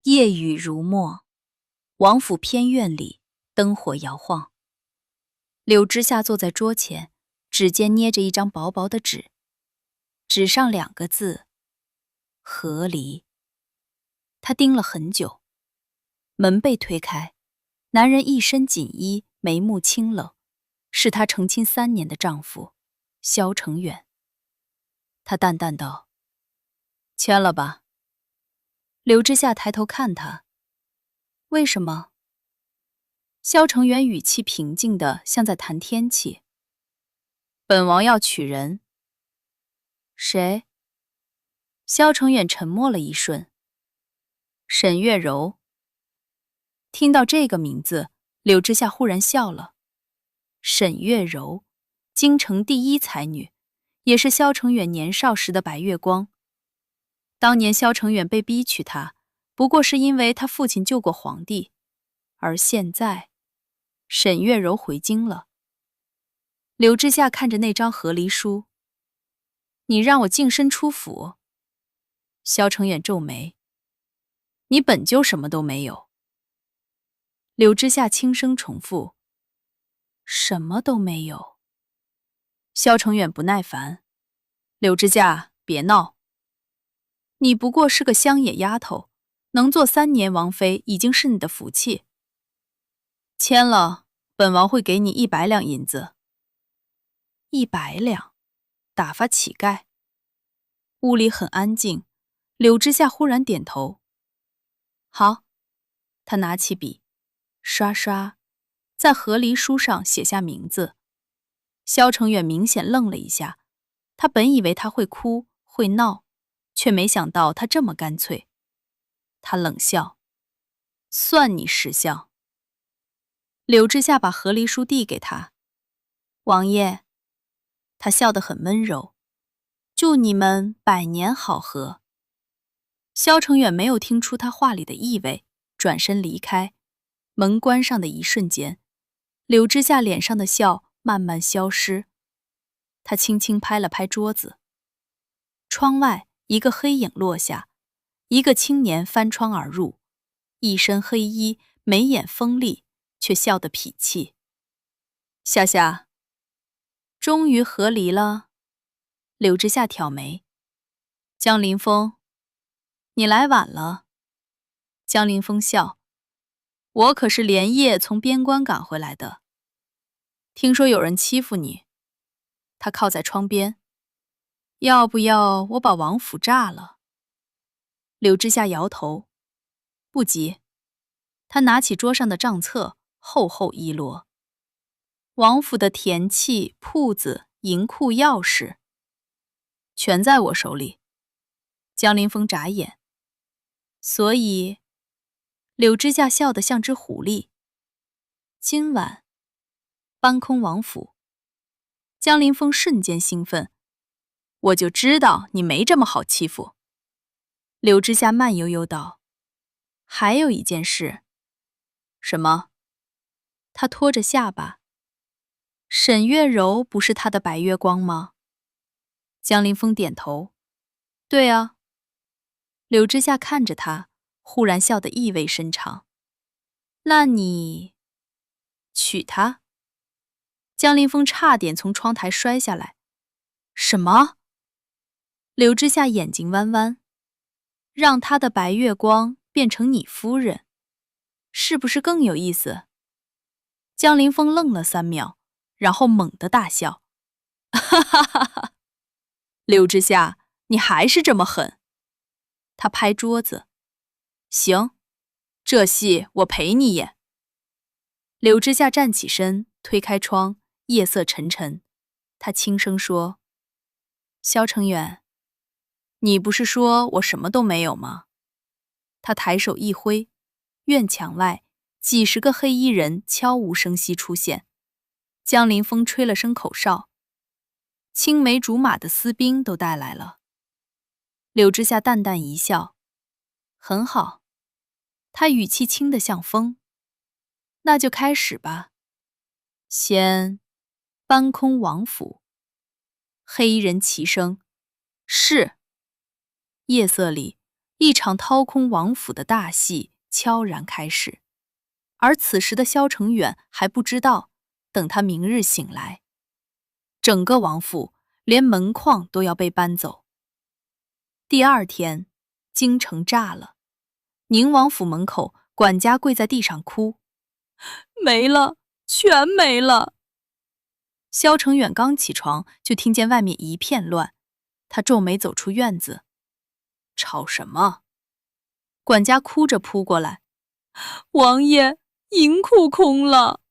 夜雨如墨，王府偏院裡燈火搖晃。柳之夏坐在桌前，指尖捏着一張薄薄的紙，紙上2個字：和離。他盯了很久，門被推開，男人一身锦衣，眉目清冷，是他成親3年的丈夫蕭承遠。他淡淡道：簽了吧。柳之夏抬頭看他，為什麼？蕭承遠語氣平靜的像在談天氣。本王要娶人。誰？蕭承遠沉默了一瞬。沈月柔。聽到這個名字，柳之夏忽然笑了。沈月柔，京城第1才女，也是蕭承遠年少時的白月光。當年蕭承遠被逼娶她，不過是因為他父親救過皇帝，而現在，沈月柔回京了。柳之夏看着那張和離書，你讓我净身出府？蕭承遠皺眉，你本就什麼都沒有。柳之夏輕聲重複，什麼都沒有。蕭承遠不耐煩，柳之夏，別鬧。你不過是個鄉野丫頭，能做3年王妃已經是你的福氣。簽了，本王會給你100兩銀子。100兩，打發乞丐。屋裡很安靜，柳之夏忽然點頭。好。他拿起筆，刷刷，在和離書上寫下名字。蕭承遠明顯愣了一下，他本以為他會哭會鬧，卻沒想到他這麼乾脆。他冷笑，算你識相。柳之夏把和離書遞給他，王爺。他笑得很溫柔，祝你們百年好合。蕭承遠沒有聽出他話裡的意味，轉身離開。門關上的一瞬間，柳之夏臉上的笑慢慢消失。他輕輕拍了拍桌子。窗外一個黑影落下，一個青年翻窗而入，一身黑衣，眉眼鋒利，卻笑得痞氣。夏夏，終於和離了。柳之夏挑眉。江凌風，你來晚了。江凌風笑，我可是連夜從邊關趕回來的。聽說有人欺負你。他靠在窗邊。要不要我把王府炸了？柳之夏搖頭，不急。他拿起桌上的賬冊，厚厚一摞。王府的田契、鋪子、銀庫、鑰匙，全在我手裡。江凌風眨眼。所以，柳之夏笑得像只狐狸。今晚，搬空王府。江凌風瞬間興奮。我就知道你沒這麼好欺負。柳之夏慢悠悠道，還有一件事。什麼？他拖着下巴。沈月柔不是他的白月光嗎？江凌風點頭。對啊。柳之夏看着他，忽然笑得意味深長。那你娶她？江凌風差點從窗台摔下來。什麼？柳之夏眼睛彎彎，讓他的白月光變成你夫人，是不是更有意思？江凌風愣了3秒，然後猛地大笑，哈哈哈哈！柳之夏，你還是這麼狠。他拍桌子，行，這戲我陪你演。柳之夏站起身，推開窗，夜色沉沉，他輕聲說，蕭承遠，你不是說我什麼都沒有嗎？他抬手一揮，院牆外幾10個黑衣人悄無聲息出現。江凌風吹了聲口哨，青梅竹馬的絲兵都帶來了。柳之夏淡淡一笑，很好。他語氣輕得像風。那就開始吧。先搬空王府。黑衣人齊聲，是。夜色裡，一場掏空王府的大戲悄然開始。而此時的蕭承遠還不知道，等他明日醒來，整個王府連門框都要被搬走。第二天，京城炸了，寧王府門口，管家跪在地上哭：“沒了，全沒了。”蕭承遠剛起床，就聽見外面一片亂，他皺眉走出院子：“吵什麼？”管家哭着撲過來：“王爺，銀庫空了。”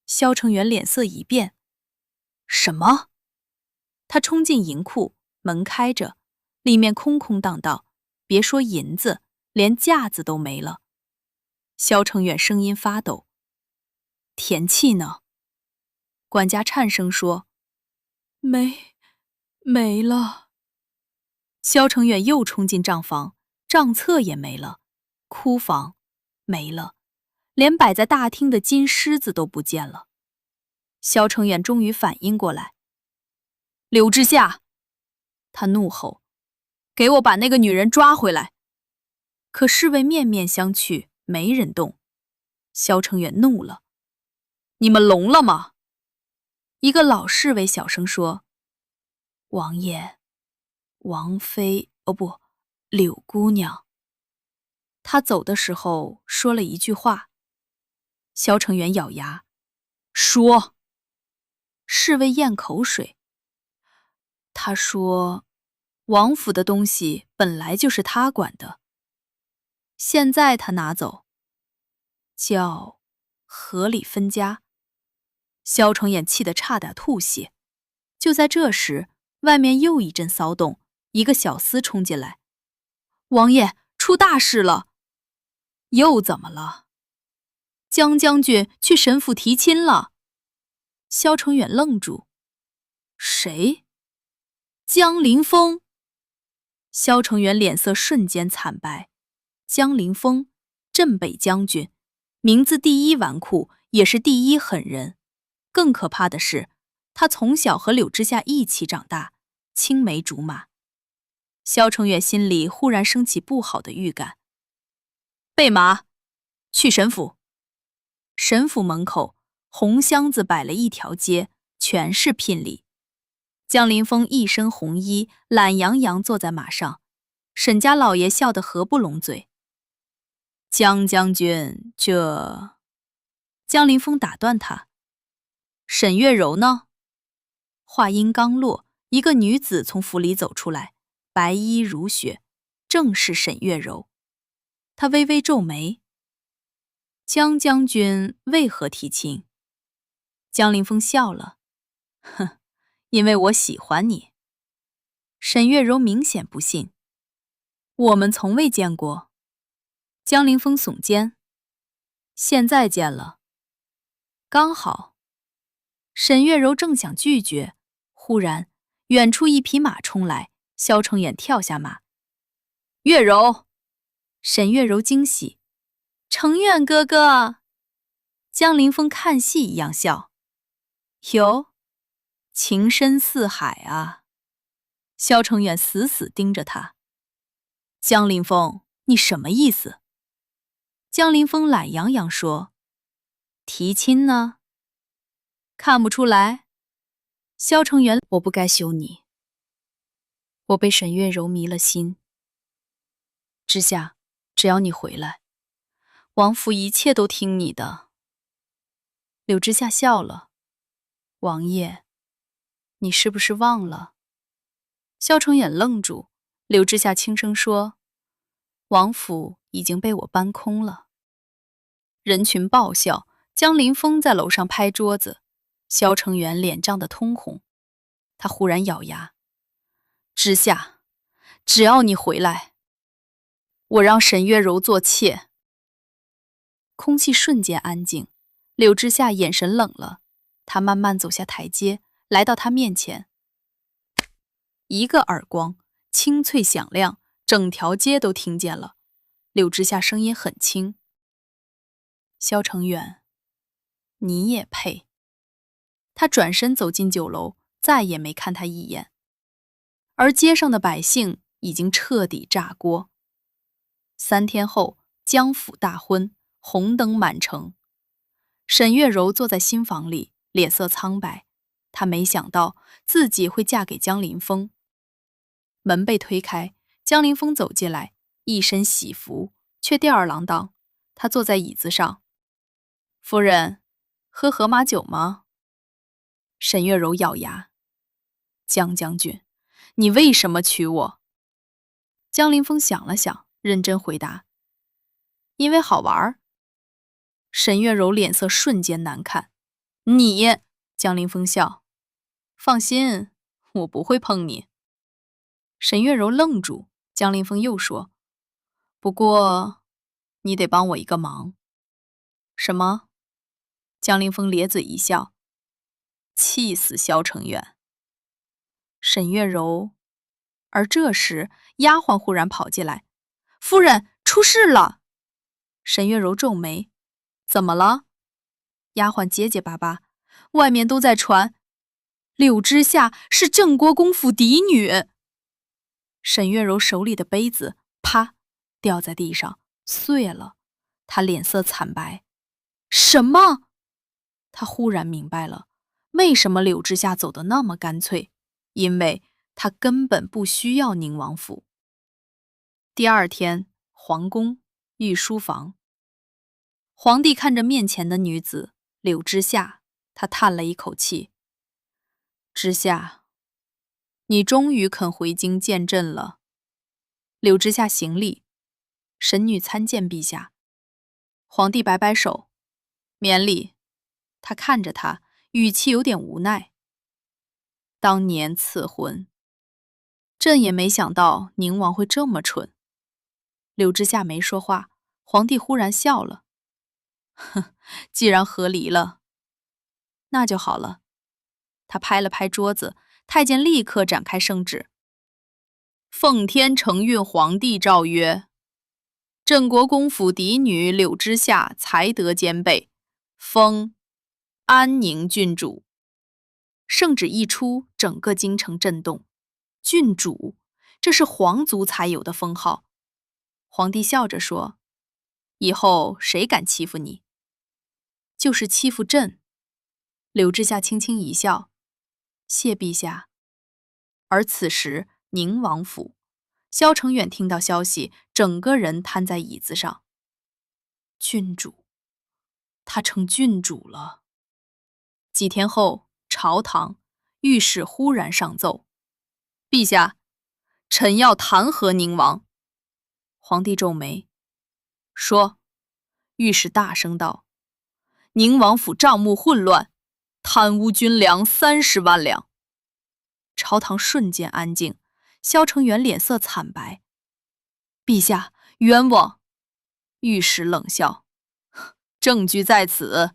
蕭承遠臉色一變：“什麼？”他衝進銀庫，門開着，裡面空空蕩蕩，別說銀子，連架子都沒了。蕭承遠聲音發抖：“田契呢？”管家顫聲說：“沒了。”蕭承遠又衝進賬房，賬冊也沒了，庫房沒了，連擺在大廳的金獅子都不見了。蕭承遠終於反應過來：“柳之夏！”他怒吼：“給我把那個女人抓回來！”可侍衛面面相覷，沒人動。蕭承遠怒了：“你們聾了嗎？”一個老侍衛小聲說：“王爺，王妃，柳姑娘。”他走的時候說了一句話。蕭承遠咬牙：“說。”侍衛咽口水。他說：“王府的東西本來就是他管的，現在他拿走，叫合理分家。”蕭承遠氣得差點吐血。就在這時，外面又一陣騷動，一個小厮衝進來：“王爺，出大事了！”“又怎麼了？”“江將軍去沈府提親了。”蕭承遠愣住：“誰？”“江凌風。”蕭承遠臉色瞬間慘白。江凌風，鎮北將軍，名字第一紈絝，也是第一狠人。更可怕的是，他從小和柳之夏一起長大，青梅竹馬。蕭承遠心裡忽然升起不好的預感。備馬，去沈府。沈府門口，紅箱子擺了一條街，全是聘禮。江凌風一身紅衣，懶洋洋坐在馬上。沈家老爺笑得合不攏嘴。“江將軍，這……”江凌風打斷他：“沈月柔呢？”話音剛落，一個女子從府裡走出來，白衣如雪，正是沈月柔。她微微皺眉：“江將軍為何提親？”江凌風笑了：“哼，因為我喜歡你。”沈月柔明顯不信：“我們從未見過。”江凌風耸肩：“現在見了，剛好。”沈月柔正想拒絕，忽然遠處一匹馬衝來，蕭承遠跳下馬：“月柔！”沈月柔驚喜：“承遠哥哥！”江凌風看戲一樣笑：“喲，情深似海啊！”蕭承遠死死盯着他：“江凌風，你什麼意思？”江凌風懶洋洋說：“提親呢？”看不出來。蕭承遠：“我不該休你，我被沈月柔迷了心。之夏，只要你回來，王府一切都聽你的。”柳之夏笑了：“王爺，你是不是忘了？”蕭承遠愣住。柳之夏輕聲說：“王府已經被我搬空了。”人群爆笑，江凌風在樓上拍桌子。蕭承遠臉漲得通紅，他忽然咬牙：“之夏，只要你回來，我讓沈月柔做妾。”空气瞬間安靜，柳之夏眼神冷了，他慢慢走下台階，來到他面前。一個耳光，清脆響亮，整條街都聽見了。柳之夏聲音很輕：“蕭承遠，你也配。”他轉身走進酒樓，再也沒看他一眼。而街上的百姓已經徹底炸鍋。3天後，江府大婚，紅燈滿城。沈月柔坐在新房裡，臉色蒼白。她沒想到自己會嫁給江林峰。門被推開，江林峰走進來，一身喜服，卻吊兒郎當。他坐在椅子上。夫人，喝荷馬酒嗎？沈月柔咬牙。江將軍，你為什麼娶我？江林峰想了想，認真回答。因為好玩。沈月柔臉色瞬間難看。你，江林峰笑。放心，我不會碰你。沈月柔愣住，江林峰又说，不過你得幫我一個忙。什麼？江林峰咧嘴一笑。氣死蕭成遠。沈月柔。而這時丫鬟忽然跑進來，夫人，出事了。沈月柔皺眉，怎麼了？丫鬟結結巴巴，外面都在傳柳之夏是鄭國公府嫡女。沈月柔手裡的杯子啪掉在地上碎了，她臉色慘白。什麼？她忽然明白了，為什麼柳之夏走得那麼乾脆，因為他根本不需要寧王府。第二天，皇宮御書房，皇帝看着面前的女子柳之夏，他嘆了一口氣。之夏，你終於肯回京見朕了。柳之夏行禮，神女參見陛下。皇帝擺擺手，免禮。他看着他，語氣有點無奈。當年賜婚，朕也沒想到寧王會這麼蠢。柳之夏沒說話，皇帝忽然笑了。哼，既然和離了，那就好了。他拍了拍桌子，太監立刻展開聖旨。奉天承運皇帝詔曰：鄭國公府嫡女柳之夏才德兼備，封安寧郡主。聖旨一出，整個京城震動。郡主，這是皇族才有的封號。皇帝笑着說：以後誰敢欺負你，就是欺負朕。柳之夏輕輕一笑，謝陛下。而此時寧王府，蕭成遠聽到消息，整個人癱在椅子上。郡主，他成郡主了。幾天後，朝堂，御史忽然上奏：陛下，臣要彈劾寧王。皇帝皺眉，說。御史大聲道：寧王府賬目混亂，貪污軍糧30萬兩。朝堂瞬間安靜，蕭成遠臉色慘白。陛下，冤枉！御史冷笑，證據在此。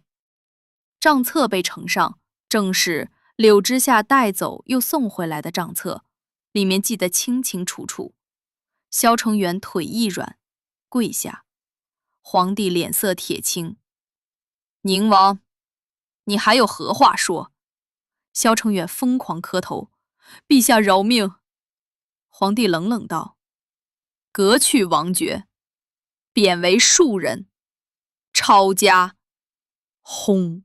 賬冊被呈上，正是柳之夏帶走又送回來的賬冊，裡面記得清清楚楚。蕭成遠腿一軟，跪下。皇帝臉色鐵青。寧王，你還有何話說？蕭成遠瘋狂磕頭。陛下饒命！皇帝冷冷道：革去王爵，貶為庶人，抄家。轟！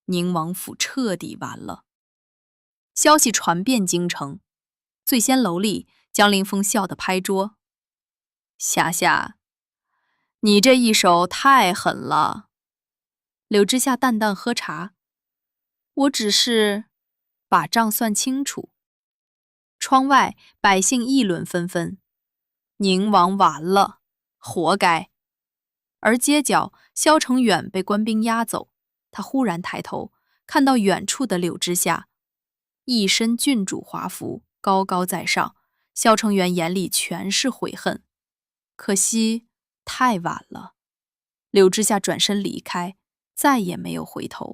寧王府徹底完了。消息傳遍京城，醉仙樓裡，江凌風笑得拍桌。夏夏，你這一手太狠了。柳之夏淡淡喝茶，我只是把賬算清楚。窗外百姓議論紛紛，寧王完了，活該。而街角，蕭成遠被官兵押走，他忽然抬頭，看到遠處的柳之夏，一身郡主華服，高高在上。蕭成遠眼裡全是悔恨，可惜太晚了。柳之夏轉身離開，再也沒有回頭。